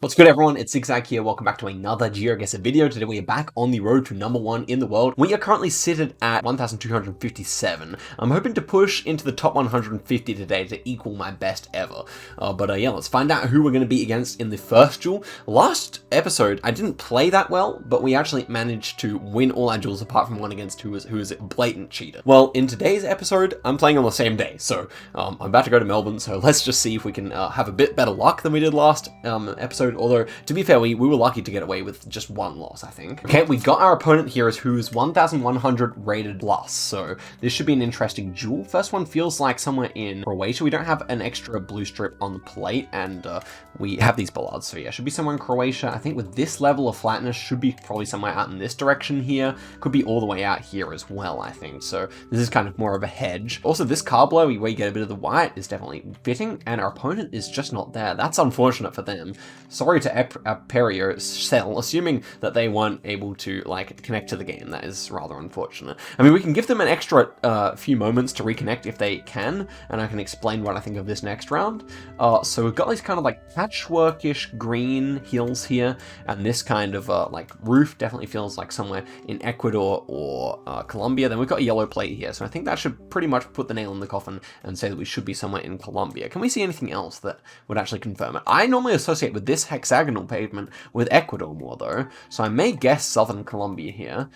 What's good, everyone? It's Zigzag here. Welcome back to another Geoguessr video. Today we are back on the road to #1 in the world. We are currently seated at 1,257. I'm hoping to push into the top 150 today to equal my best ever. Yeah, let's find out who we're going to be against in the first duel. Last episode, I didn't play that well, but we actually managed to win all our duels apart from one against who was a blatant cheater. Well, in today's episode, I'm playing on the same day, so I'm about to go to Melbourne, so let's just see if we can have a bit better luck than we did last episode. Although, to be fair, we were lucky to get away with just one loss, I think. Okay, we got our opponent here as who's 1,100 rated plus, so this should be an interesting duel. First one feels like somewhere in Croatia. We don't have an extra blue strip on the plate, and we have these bollards, so yeah, should be somewhere in Croatia. I think with this level of flatness, should be probably somewhere out in this direction here. Could be all the way out here as well, I think, so this is kind of more of a hedge. Also, this card blow, where you get a bit of the white, is definitely fitting, and our opponent is just not there. That's unfortunate for them. Sorry to Aperio Cell, assuming that they weren't able to, like, connect to the game. That is rather unfortunate. I mean, we can give them an extra few moments to reconnect if they can, and I can explain what I think of this next round. So we've got these kind of, like, patchworkish green hills here, and this kind of, like, roof definitely feels like somewhere in Ecuador or Colombia. Then we've got a yellow plate here, so I think that should pretty much put the nail in the coffin and say that we should be somewhere in Colombia. Can we see anything else that would actually confirm it? I normally associate with this hexagonal pavement with Ecuador more though, so I may guess southern Colombia here.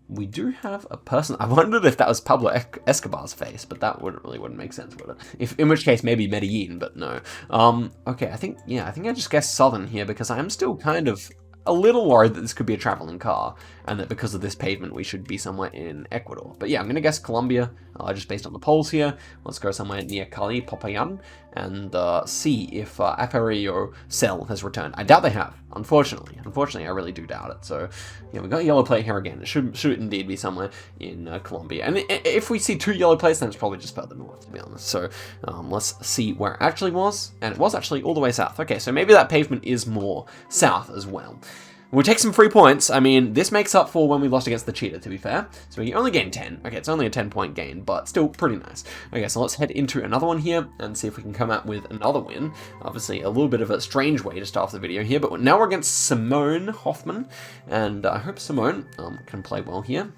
We do have a person. I wondered if that was Pablo Escobar's face, but that wouldn't make sense, would it? In which case maybe Medellin, but no. Okay, I think I just guessed southern here because I am still kind of a little worried that this could be a traveling car, and that because of this pavement we should be somewhere in Ecuador. But yeah, I'm gonna guess Colombia, just based on the polls here. Let's go somewhere near Cali, Popayan, and see if Aperio Cell has returned. I doubt they have, unfortunately. Unfortunately, I really do doubt it. So yeah, we got a yellow plate here again. It should indeed be somewhere in Colombia. And if we see two yellow plates, then it's probably just further north, to be honest. So let's see where it actually was, and it was actually all the way south. Okay, so maybe that pavement is more south as well. We'll take some free points. I mean, this makes up for when we lost against the cheater, to be fair. So we only gained 10. Okay, it's only a 10-point gain, but still pretty nice. Okay, so let's head into another one here and see if we can come out with another win. Obviously, a little bit of a strange way to start off the video here, but now we're against Simone Hoffman, and I hope Simone can play well here.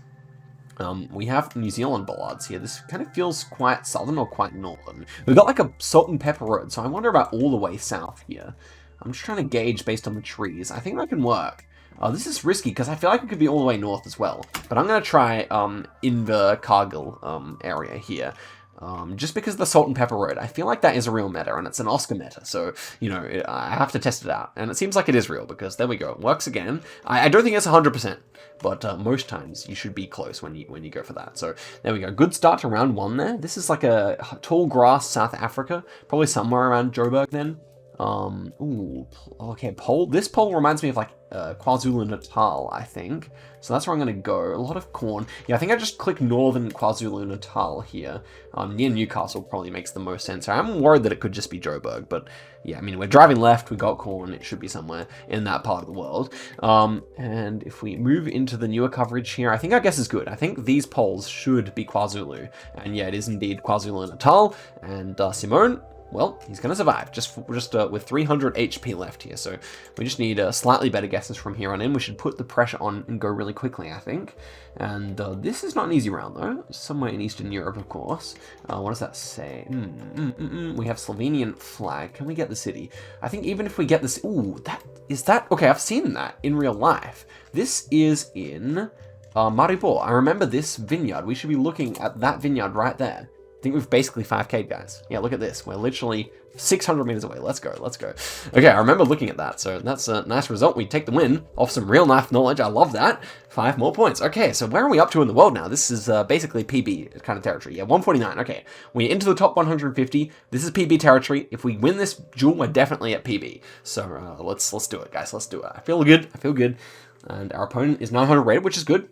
We have New Zealand bollards here. This kind of feels quite southern or quite northern. We've got like a salt and pepper road, so I wonder about all the way south here. I'm just trying to gauge based on the trees. I think that can work. This is risky because I feel like it could be all the way north as well. But I'm going to try Invercargill area here. Just because of the salt and pepper road. I feel like that is a real meta, and it's an Oscar meta, so, you know, I have to test it out. And it seems like it is real, because there we go, it works again. I don't think it's 100%, but most times you should be close when you go for that. So there we go, good start to round one there. This is like a tall grass South Africa, probably somewhere around Joburg then. Ooh, okay, this pole reminds me of like KwaZulu-Natal, I think. So that's where I'm going to go. A lot of corn. Yeah, I think I just click northern KwaZulu-Natal here. Near Newcastle probably makes the most sense. I'm worried that it could just be Joburg, but yeah, I mean, we're driving left, we got corn, it should be somewhere in that part of the world. And if we move into the newer coverage here, I think our guess is good. I think these poles should be KwaZulu. And yeah, it is indeed KwaZulu-Natal. And Simone, well, he's going to survive, just with 300 HP left here, so we just need slightly better guesses from here on in. We should put the pressure on and go really quickly, I think. And this is not an easy round, though. Somewhere in Eastern Europe, of course. What does that say? We have Slovenian flag. Can we get the city? I think even if we get this... Ooh, okay, I've seen that in real life. This is in Maribor. I remember this vineyard. We should be looking at that vineyard right there. I think we've basically 5K, guys. Yeah, look at this. We're literally 600 meters away. Let's go, let's go. Okay, I remember looking at that, so that's a nice result. We take the win off some real life knowledge. I love that. 5 more points. Okay, so where are we up to in the world now? This is basically PB kind of territory. Yeah, 149. Okay, we're into the top 150. This is PB territory. If we win this duel, we're definitely at PB. So let's do it, guys. Let's do it. I feel good. I feel good. And our opponent is 900 rated, which is good.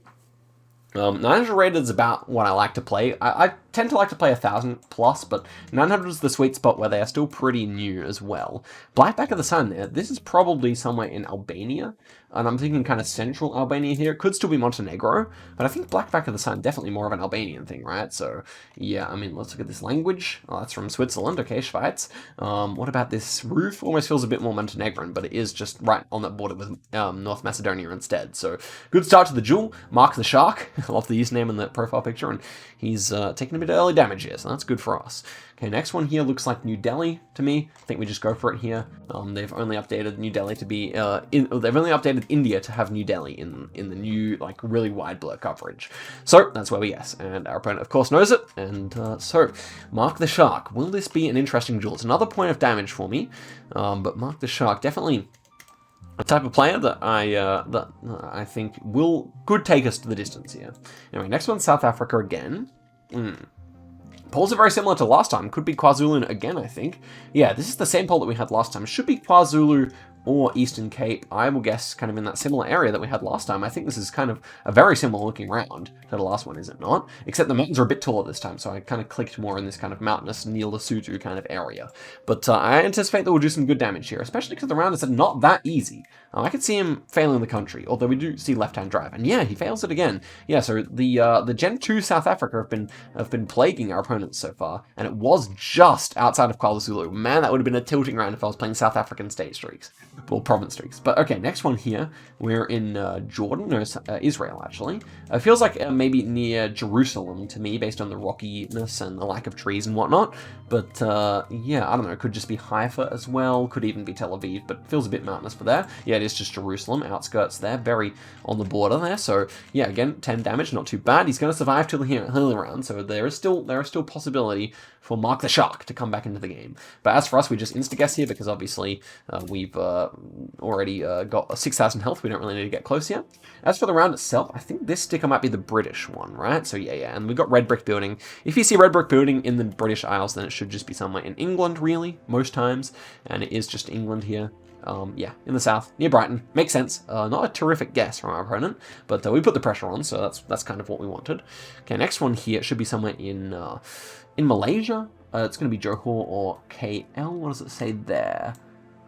900 rated is about what I like to play. I tend to like to play 1,000 plus, but 900 is the sweet spot where they are still pretty new as well. Black Back of the Sun there, this is probably somewhere in Albania, and I'm thinking kind of central Albania here. It could still be Montenegro, but I think Black Back of the Sun, definitely more of an Albanian thing, right? So, yeah, I mean, let's look at this language. Oh, that's from Switzerland, okay, Schweiz. What about this roof? Almost feels a bit more Montenegrin, but it is just right on that border with North Macedonia instead. So, good start to the duel. Mark the Shark, I love the username in the profile picture, and he's taking a bit of early damage here, so that's good for us. Okay, next one here looks like New Delhi to me. I think we just go for it here. They've only updated New Delhi to be, they've only updated India to have New Delhi in the new, like, really wide blur coverage. So, that's where we guess. And our opponent, of course, knows it. And so, Mark the Shark. Will this be an interesting duel? It's another point of damage for me. But Mark the Shark, definitely a type of player that I think could take us to the distance here. Anyway, next one, South Africa again. Polls are very similar to last time. Could be KwaZulu again, I think. Yeah, this is the same poll that we had last time. Should be KwaZulu or Eastern Cape. I will guess kind of in that similar area that we had last time. I think this is kind of a very similar looking round to the last one, is it not? Except the mountains are a bit taller this time, so I kind of clicked more in this kind of mountainous Neil Lesotho kind of area. But I anticipate that we'll do some good damage here, especially because the round is not that easy. I could see him failing the country, although we do see left-hand drive. And yeah, he fails it again. Yeah, so the Gen 2 South Africa have been plaguing our opponents so far, and it was just outside of KwaZulu. Man, that would have been a tilting round if I was playing South African state streaks. Well, province streaks. But okay, next one here. We're in Jordan, no, Israel, actually. It feels like maybe near Jerusalem to me, based on the rockiness and the lack of trees and whatnot. But yeah, I don't know. It could just be Haifa as well. Could even be Tel Aviv, but feels a bit mountainous for there. Yeah, it is just Jerusalem, outskirts there, very on the border there. So yeah, again, 10 damage, not too bad. He's going to survive till the early round, so there is still possibility for Mark the Shark to come back into the game. But as for us, we just insta-guess here because obviously we've already got 6,000 health. We don't really need to get close yet. As for the round itself, I think this sticker might be the British one, right? So yeah, and we've got red brick building. If you see red brick building in the British Isles, then it should just be somewhere in England, really, most times. And it is just England here. Yeah, in the south, near Brighton. Makes sense. Not a terrific guess from our opponent, but we put the pressure on, so that's kind of what we wanted. Okay, next one here should be somewhere in Malaysia. It's going to be Johor or KL. What does it say there?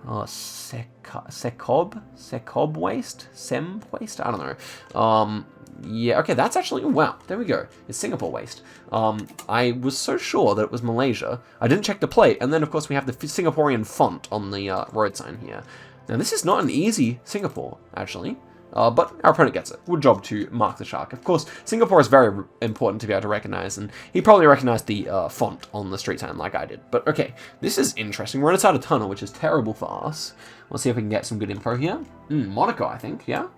Secob waste? Sem waste? I don't know. Yeah, okay, that's actually, wow, there we go. It's Singapore waste. I was so sure that it was Malaysia. I didn't check the plate, and then, of course, we have the Singaporean font on the road sign here. Now, this is not an easy Singapore, actually. But our opponent gets it. Good job to Mark the Shark. Of course, Singapore is very important to be able to recognize, and he probably recognized the font on the street sign like I did. But okay, this is interesting. We're inside a tunnel, which is terrible for us. Let's see if we can get some good info here. Monaco, I think, yeah?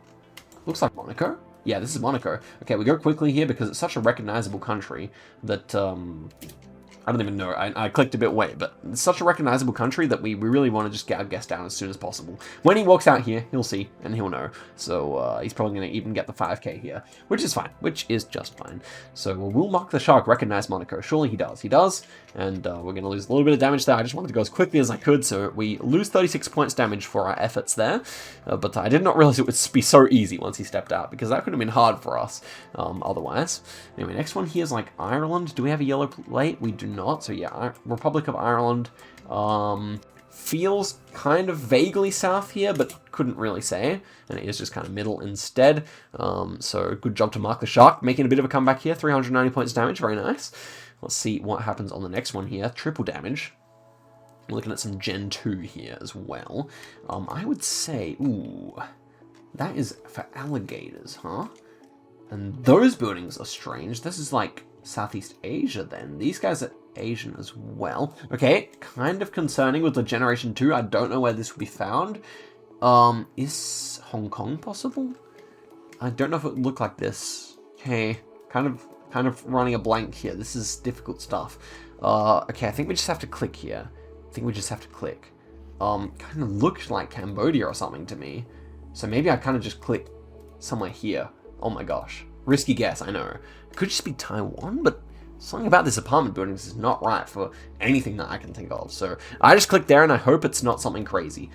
Looks like Monaco. Yeah, this is Monaco. Okay, we go quickly here because it's such a recognizable country that, I don't even know. I clicked a bit away, but it's such a recognizable country that we really want to just get our guest down as soon as possible. When he walks out here, he'll see, and he'll know. So he's probably going to even get the 5k here, which is fine, which is just fine. So will Mark the Shark recognize Monaco? Surely he does. He does, and we're going to lose a little bit of damage there. I just wanted to go as quickly as I could, so we lose 36 points damage for our efforts there. But I did not realize it would be so easy once he stepped out, because that could have been hard for us otherwise. Anyway, next one here is like Ireland. Do we have a yellow plate? We do not. So yeah, Republic of Ireland feels kind of vaguely south here, but couldn't really say, and it is just kind of middle instead. So good job to Mark the Shark, making a bit of a comeback here. 390 points damage, very nice. Let's see what happens on the next one here. Triple damage. We're looking at some Gen 2 here as well. I would say, ooh, that is for alligators, huh? And those buildings are strange. This is like Southeast Asia then. These guys are Asian as well. Okay, kind of concerning with the Generation 2. I don't know where this will be found. Is Hong Kong possible? I don't know if it would look like this. Okay, kind of running a blank here. This is difficult stuff. Okay, I think we just have to click here. Kind of looked like Cambodia or something to me. So maybe I kind of just click somewhere here. Oh my gosh. Risky guess, I know. It could just be Taiwan, but something about this apartment buildings is not right for anything that I can think of. So I just clicked there and I hope it's not something crazy.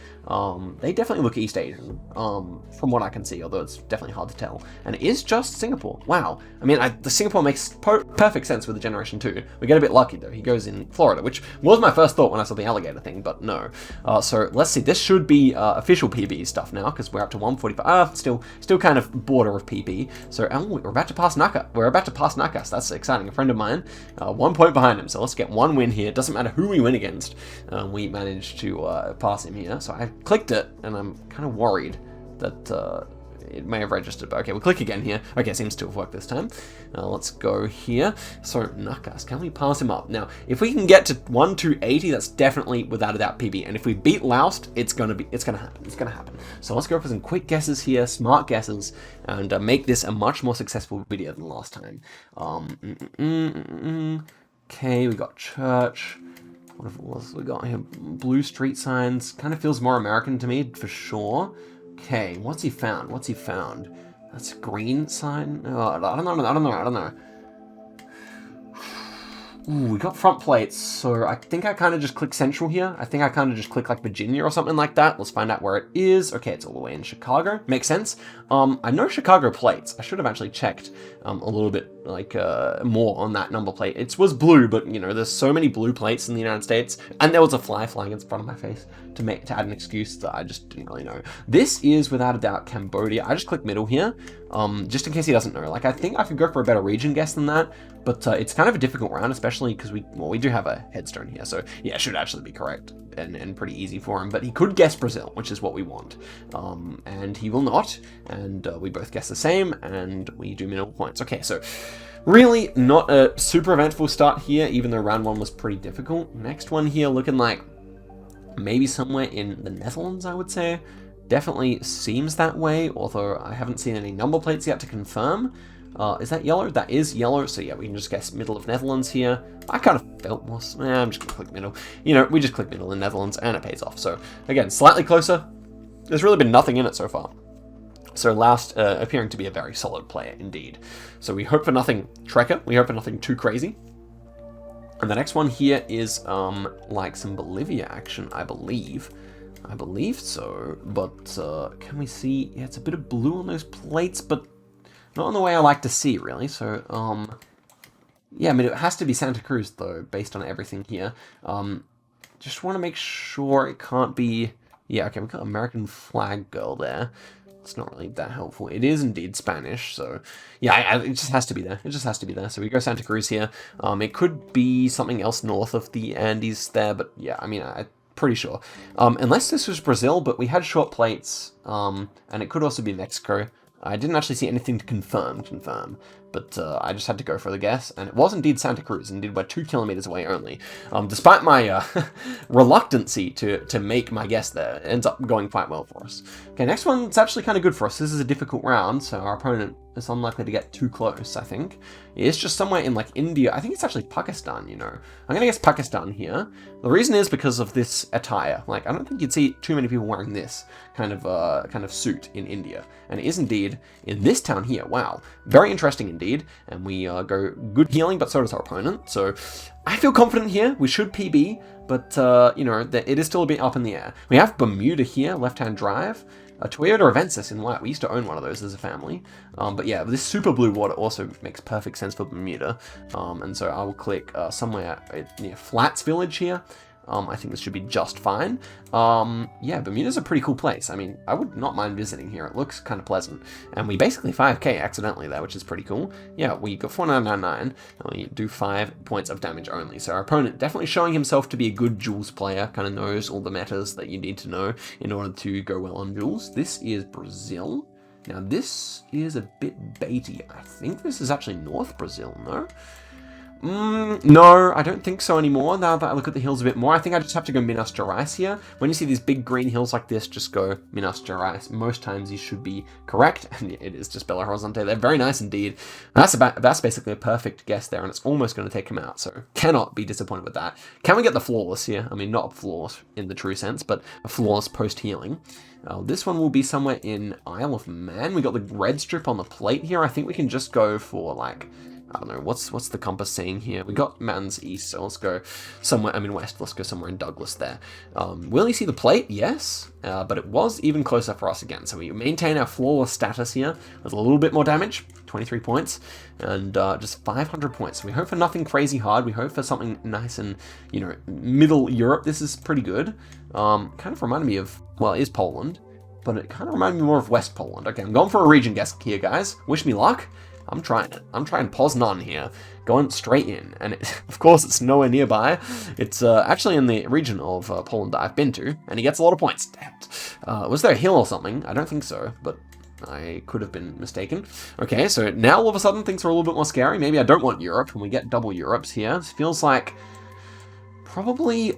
They definitely look East Asian, from what I can see, although it's definitely hard to tell. And it is just Singapore. Wow. I mean, the Singapore makes perfect sense with the Generation 2. We get a bit lucky though. He goes in Florida, which was my first thought when I saw the alligator thing, but no. So let's see. This should be official PB stuff now, because we're up to 145. Still kind of border of PB. So we're about to pass Naka. We're about to pass Nakas. That's exciting. A friend of mine, 1 point behind him. So let's get 1 win here. It doesn't matter who we win against. We managed to pass him here. So I clicked it, and I'm kind of worried that it may have registered, but okay, we'll click again here. Okay, seems to have worked this time. Let's go here. So, Nakas, can we pass him up? Now, if we can get to 1-2-80, that's definitely, without a doubt, PB. And if we beat Laust, it's gonna happen. So let's go for some quick guesses here, smart guesses, and make this a much more successful video than last time. Okay, we got church. What else we got here? Blue street signs. Kind of feels more American to me, for sure. Okay, what's he found? That's a green sign? Oh, I don't know. Ooh, we got front plates, so I think I kind of just click Central here. I think I kind of just click like Virginia or something like that. Let's find out where it is. Okay, it's all the way in Chicago. Makes sense. I know Chicago plates. I should have actually checked a little bit like more on that number plate. It was blue, but you know, there's so many blue plates in the United States, and there was a fly flying in front of my face to add an excuse that I just didn't really know. This is without a doubt Cambodia. I just click middle here, just in case he doesn't know. Like, I think I could go for a better region guess than that, but it's kind of a difficult round, especially because we do have a headstone here. So yeah, it should actually be correct and pretty easy for him. But he could guess Brazil, which is what we want, and he will not. And we both guess the same, and we do minimal points. Okay, so really not a super eventful start here, even though round 1 was pretty difficult. Next one here looking like maybe somewhere in the Netherlands, I would say. Definitely seems that way, although I haven't seen any number plates yet to confirm. Is that yellow? That is yellow, so yeah, we can just guess middle of Netherlands here. I kind of felt more, I'm just gonna click middle. You know, we just click middle in Netherlands, and it pays off. So again, slightly closer. There's really been nothing in it so far. So Laust appearing to be a very solid player indeed. So we hope for nothing Trekker. We hope for nothing too crazy. And the next one here is like some Bolivia action, I believe. I believe so, but can we see? Yeah, it's a bit of blue on those plates, but not in the way I like to see, really. So, yeah, I mean, it has to be Santa Cruz, though, based on everything here. Just want to make sure it can't be... Yeah, okay, we've got American flag girl there. It's not really that helpful. It is indeed Spanish, so yeah, it just has to be there. It just has to be there. So we go Santa Cruz here. It could be something else north of the Andes there, but yeah, I mean, I'm pretty sure. Unless this was Brazil, but we had short plates, and it could also be Mexico. I didn't actually see anything to confirm, but I just had to go for the guess, and it was indeed Santa Cruz. Indeed, we're 2 kilometers away only. Despite my reluctancy to make my guess there, it ends up going quite well for us. Okay, next one's actually kind of good for us. This is a difficult round, so our opponent is unlikely to get too close, I think. It's just somewhere in, like, India. I think it's actually Pakistan, you know. I'm going to guess Pakistan here. The reason is because of this attire. Like, I don't think you'd see too many people wearing this kind of suit in India. And it is indeed in this town here. Wow. Very interesting indeed. And we go good healing, but so does our opponent. So I feel confident here. We should PB, but, you know, it is still a bit up in the air. We have Bermuda here, left-hand drive. A Toyota Avensis in white. We used to own one of those as a family. But yeah, this super blue water also makes perfect sense for Bermuda. And so I will click somewhere near Flats Village here. I think this should be just fine. Yeah, Bermuda's a pretty cool place. I mean, I would not mind visiting here. It looks kind of pleasant. And we basically 5k accidentally there, which is pretty cool. Yeah, we got 4999, and we do 5 points of damage only. So our opponent definitely showing himself to be a good Duels player, kind of knows all the metas that you need to know in order to go well on Duels. This is Brazil. Now, this is a bit baity. I think this is actually North Brazil, no? No, I don't think so anymore. Now that I look at the hills a bit more, I think I just have to go Minas Gerais here. When you see these big green hills like this, just go Minas Gerais. Most times you should be correct, and it is just Belo Horizonte. They're very nice indeed. That's basically a perfect guess there, and it's almost going to take him out, so cannot be disappointed with that. Can we get the flawless here? I mean, not flawless in the true sense, but a flawless post-healing. This one will be somewhere in Isle of Man. We got the red strip on the plate here. I think we can just go for, like, I don't know, what's the compass saying here? We got mountains east, so let's go somewhere, west, let's go somewhere in Douglas there. Will you see the plate? Yes, but it was even closer for us again. So we maintain our flawless status here with a little bit more damage, 23 points, and just 500 points. So we hope for nothing crazy hard. We hope for something nice and, you know, middle Europe. This is pretty good. Kind of reminded me of, well, it is Poland, but it kind of reminded me more of West Poland. Okay, I'm going for a region guess here, guys. Wish me luck. I'm trying it. I'm trying Poznan here, going straight in, and of course it's nowhere nearby. It's actually in the region of Poland that I've been to, and he gets a lot of points. Damn it. Was there a hill or something? I don't think so, but I could have been mistaken. Okay, so now all of a sudden things are a little bit more scary. Maybe I don't want Europe, and we get double Europes here. This feels like probably...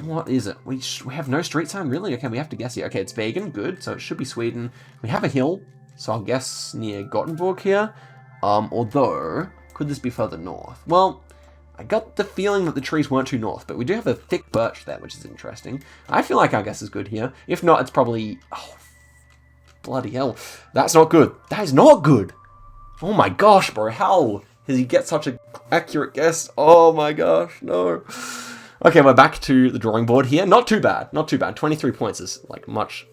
What is it? We have no street sign, really? Okay, we have to guess here. Okay, it's vegan, good, so it should be Sweden. We have a hill, so I'll guess near Gothenburg here. Although, could this be further north? Well, I got the feeling that the trees weren't too north, but we do have a thick birch there, which is interesting. I feel like our guess is good here. If not, it's probably... Oh, bloody hell. That's not good. That is not good. Oh my gosh, bro. How does he get such an accurate guess? Oh my gosh, no. Okay, we're back to the drawing board here. Not too bad, not too bad. 23 points is like much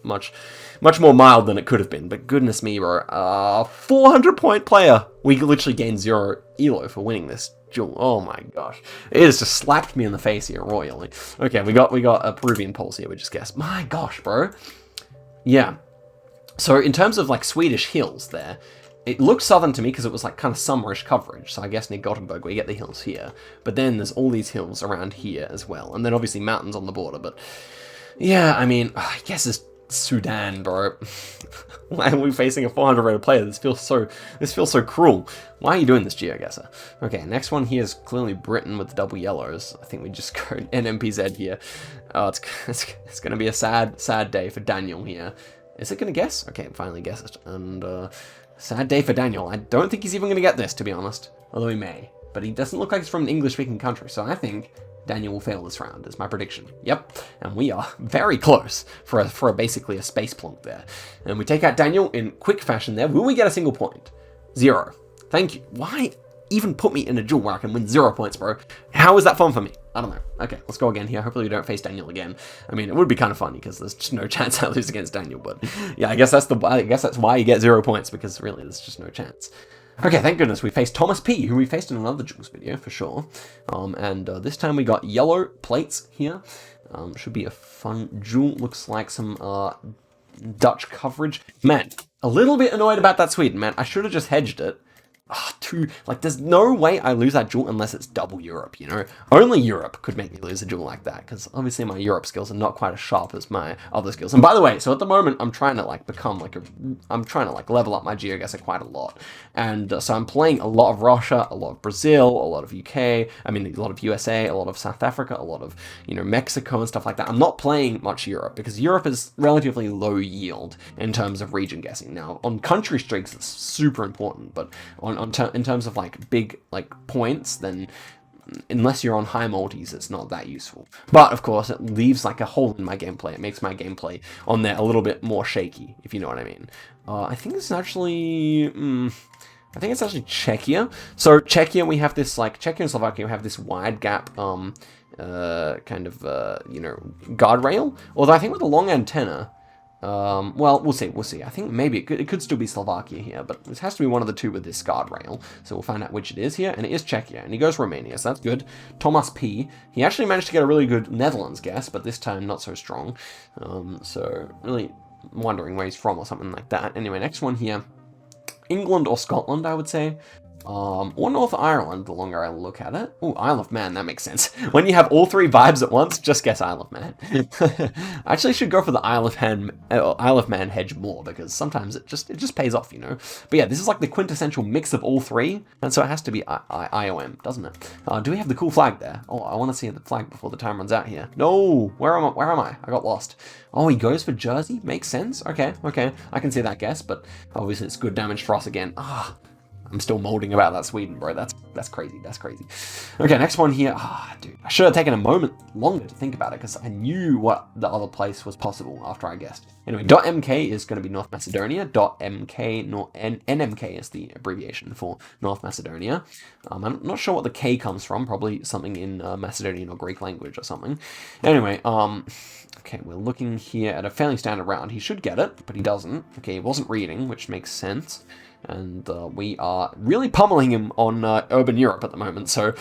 more mild than it could have been. But goodness me, bro. 400-point player. We literally gained 0 elo for winning this duel. Oh my gosh. It has just slapped me in the face here royally. Okay, we got a Peruvian pulse here, we just guessed. My gosh, bro. Yeah. So in terms of like Swedish hills there, it looked southern to me because it was like kind of summerish coverage. So I guess near Gothenburg we get the hills here. But then there's all these hills around here as well. And then obviously mountains on the border. But yeah, I mean, I guess it's Sudan, bro. Why are we facing a 400 rated player? This feels so cruel. Why are you doing this, Geoguessr? Okay, next one here is clearly Britain with double yellows. I think we just go NMPZ here. Oh, it's going to be a sad day for Daniel here. Is it going to guess? Okay, finally guess it. And sad day for Daniel. I don't think he's even going to get this, to be honest. Although he may. But he doesn't look like he's from an English-speaking country, so I think Daniel will fail this round, is my prediction. Yep, and we are very close for basically a space plunk there. And we take out Daniel in quick fashion there. Will we get a single point? 0. Thank you. Why even put me in a duel where I can win 0 points, bro? How is that fun for me? I don't know. Okay, let's go again here. Hopefully we don't face Daniel again. I mean, it would be kind of funny because there's just no chance I lose against Daniel, but yeah, I guess that's why you get 0 points, because really there's just no chance. Okay, thank goodness we faced Thomas P, who we faced in another Duels video for sure. And this time we got yellow plates here. Should be a fun duel. Looks like some Dutch coverage. Man, a little bit annoyed about that Sweden, man. I should have just hedged it. There's no way I lose that duel unless it's double Europe, you know? Only Europe could make me lose a duel like that, because obviously my Europe skills are not quite as sharp as my other skills. And by the way, so at the moment, I'm trying to level up my Geoguessr quite a lot. And so I'm playing a lot of Russia, a lot of Brazil, a lot of UK, a lot of USA, a lot of South Africa, a lot of, you know, Mexico and stuff like that. I'm not playing much Europe, because Europe is relatively low yield in terms of region guessing. Now, on country streaks, it's super important, but in terms of like big like points, then unless you're on high multis, it's not that useful. But of course, it leaves like a hole in my gameplay. It makes my gameplay on there a little bit more shaky, if you know what I mean. I think it's actually Czechia. So Czechia, we have this like Czechia and Slovakia, we have this wide gap you know, guardrail. Although I think with a long antenna. Well, we'll see. I think maybe it could still be Slovakia here, but it has to be one of the two with this guardrail. So we'll find out which it is here, and it is Czechia, and he goes Romania, so that's good. Thomas P. He actually managed to get a really good Netherlands guess, but this time not so strong. So really wondering where he's from or something like that. Anyway, next one here. England or Scotland, I would say. Or North Ireland, the longer I look at it. Oh, Isle of Man, that makes sense. When you have all 3 vibes at once, just guess Isle of Man. I actually should go for the Isle of Man hedge more, because sometimes it just pays off, you know. But yeah, this is like the quintessential mix of all 3, and so it has to be IOM, doesn't it? Do we have the cool flag there? Oh, I want to see the flag before the time runs out here. No, where am I? I got lost. Oh, he goes for Jersey? Makes sense. Okay, I can see that guess, but obviously it's good damage for us again. I'm still molding about that Sweden, bro. That's That's crazy. That's crazy. Okay, next one here. Dude, I should have taken a moment longer to think about it because I knew what the other place was possible after I guessed. Anyway, .mk is going to be North Macedonia. NMK is the abbreviation for North Macedonia. I'm not sure what the K comes from. Probably something in Macedonian or Greek language or something. Anyway, okay, we're looking here at a fairly standard round. He should get it, but he doesn't. Okay, he wasn't reading, which makes sense. And we are really pummeling him on urban Europe at the moment. So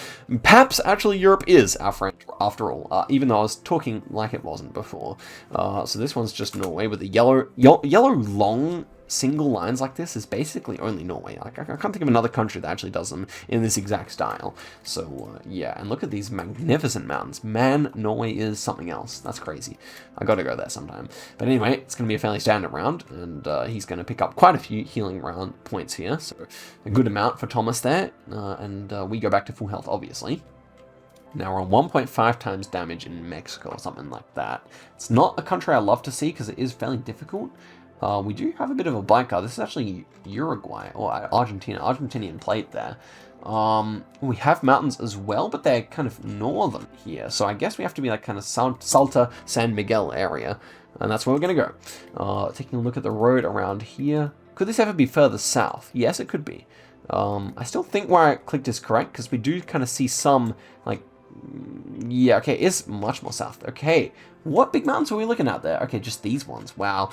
perhaps actually Europe is our friend after all, even though I was talking like it wasn't before. So this one's just Norway with the yellow long single lines like this is basically only Norway. Like I can't think of another country that actually does them in this exact style. So yeah, and look at these magnificent mountains. Man, Norway is something else. That's crazy. I gotta go there sometime. But anyway, it's gonna be a fairly standard round, and he's gonna pick up quite a few healing round points here. So a good amount for Thomas there, and we go back to full health, obviously. Now we're on 1.5 times damage in Mexico or something like that. It's not a country I love to see because it is fairly difficult. We do have a bit of a blank card. This is actually Uruguay or Argentina, Argentinian plate there. We have mountains as well, but they're kind of northern here. So I guess we have to be like kind of Salta, San Miguel area. And that's where we're going to go. Taking a look at the road around here. Could this ever be further south? Yes, it could be. I still think where I clicked is correct because we do kind of see some like, yeah, okay, it's much more south. Okay, what big mountains are we looking at there? Okay, just these ones. Wow.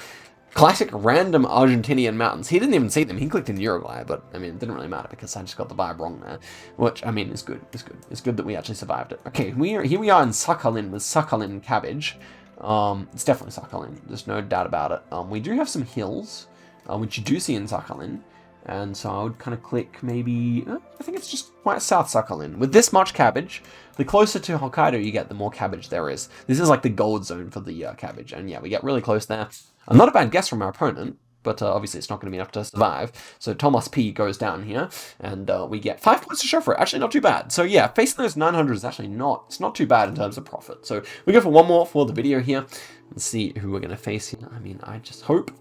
Classic random Argentinian mountains. He didn't even see them. He clicked in Uruguay, but I mean, it didn't really matter because I just got the vibe wrong there. Which, I mean, is good. It's good. It's good that we actually survived it. Okay, here we are in Sakhalin with Sakhalin cabbage. It's definitely Sakhalin. There's no doubt about it. We do have some hills, which you do see in Sakhalin. And so I would kind of click maybe, I think it's just quite south Sakhalin. With this much cabbage, the closer to Hokkaido you get, the more cabbage there is. This is like the gold zone for the cabbage. And yeah, we get really close there. Not a bad guess from our opponent, but obviously it's not going to be enough to survive. So Thomas P goes down here, and we get 5 points to show for it. Actually, not too bad. So yeah, facing those 900 is actually it's not too bad in terms of profit. So we go for one more for the video here. Let's see who we're going to face here. I mean, I just hope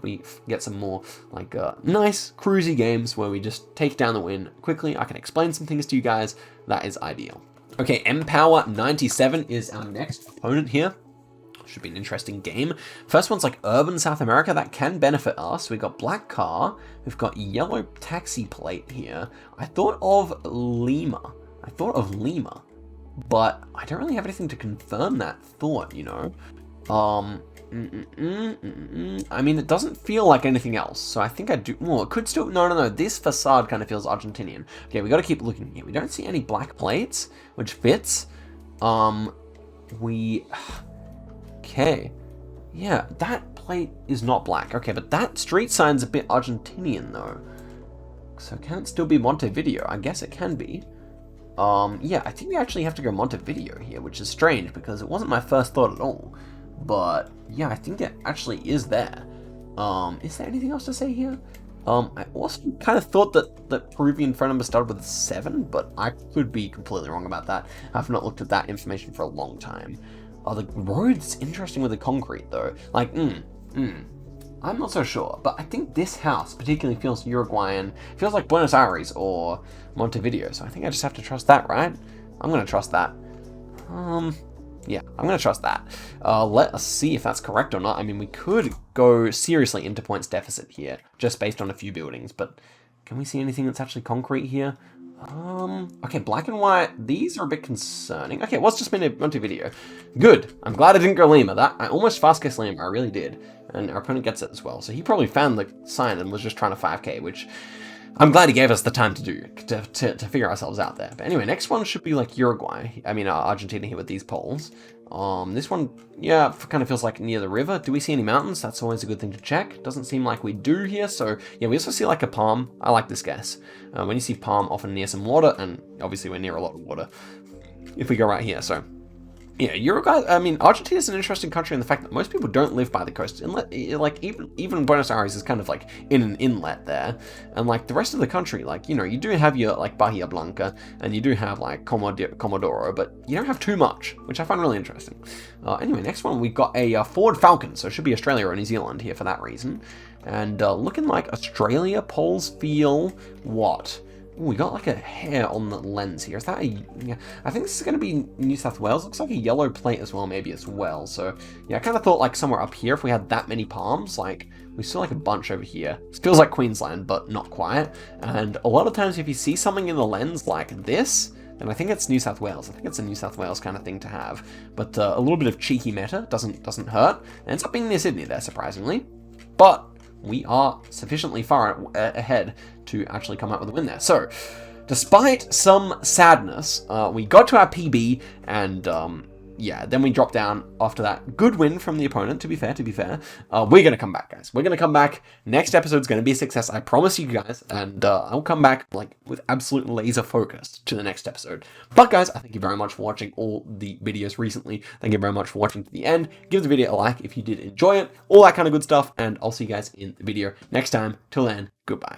we get some more like nice cruisy games where we just take down the win quickly. I can explain some things to you guys. That is ideal. Okay, Empower 97 is our next opponent here. Should be an interesting game. First one's like urban South America. That can benefit us. We've got black car. We've got yellow taxi plate here. I thought of Lima. But I don't really have anything to confirm that thought, you know. I mean, it doesn't feel like anything else. So I think I do. Well, it could still. No. This facade kind of feels Argentinian. Okay, we got to keep looking here. We don't see any black plates, which fits. Okay, yeah, that plate is not black. Okay, but that street sign's a bit Argentinian though. So can it still be Montevideo? I guess it can be. Yeah, I think we actually have to go Montevideo here, which is strange because it wasn't my first thought at all. But yeah, I think it actually is there. Is there anything else to say here? I also kind of thought that the Peruvian phone number started with 7, but I could be completely wrong about that. I've not looked at that information for a long time. The road's interesting with the concrete though. Like, I'm not so sure, but I think this house particularly feels Uruguayan. Feels like Buenos Aires or Montevideo, so I think I just have to trust that, right? I'm gonna trust that. Yeah, I'm gonna trust that. Let us see if that's correct or not. I mean, we could go seriously into points deficit here, just based on a few buildings, but can we see anything that's actually concrete here? Okay, black and white, these are a bit concerning. Okay, well, it's just been a Montevideo. Good. I'm glad I didn't go Lima. I almost fast guessed Lima, I really did. And our opponent gets it as well. So he probably found the sign and was just trying to 5k, which I'm glad he gave us the time to do, to figure ourselves out there. But anyway, next one should be like Uruguay. I mean, Argentina here with these poles. This one, yeah, kind of feels like near the river. Do we see any mountains? That's always a good thing to check. Doesn't seem like we do here. So yeah, we also see like a palm. I like this guess. When you see palm, often near some water, and obviously we're near a lot of water if we go right here. So yeah, Uruguay, I mean, Argentina is an interesting country in the fact that most people don't live by the coast. Inlet, like, even Buenos Aires is kind of like in an inlet there. And like the rest of the country, like, you know, you do have your like Bahia Blanca and you do have like Comodoro, but you don't have too much, which I find really interesting. Anyway, next one, we've got a Ford Falcon. So it should be Australia or New Zealand here for that reason. And looking like Australia, polls feel what? Ooh, we got like a hair on the lens here. Is that a... Yeah, I think this is going to be New South Wales. Looks like a yellow plate as well, maybe as well. So yeah, I kind of thought like somewhere up here, if we had that many palms, like we saw like a bunch over here. It feels like Queensland, but not quite. And a lot of times if you see something in the lens like this, and I think it's New South Wales. I think it's a New South Wales kind of thing to have. But a little bit of cheeky meta doesn't hurt. And ends up being near Sydney there, surprisingly. But we are sufficiently far ahead to actually come out with a win there. So, despite some sadness, we got to our PB, and yeah, then we dropped down after that. Good win from the opponent, to be fair. We're going to come back, guys. We're going to come back. Next episode's going to be a success, I promise you guys. And I'll come back like with absolute laser focus to the next episode. But guys, I thank you very much for watching all the videos recently. Thank you very much for watching to the end. Give the video a like if you did enjoy it. All that kind of good stuff. And I'll see you guys in the video next time. Till then, goodbye.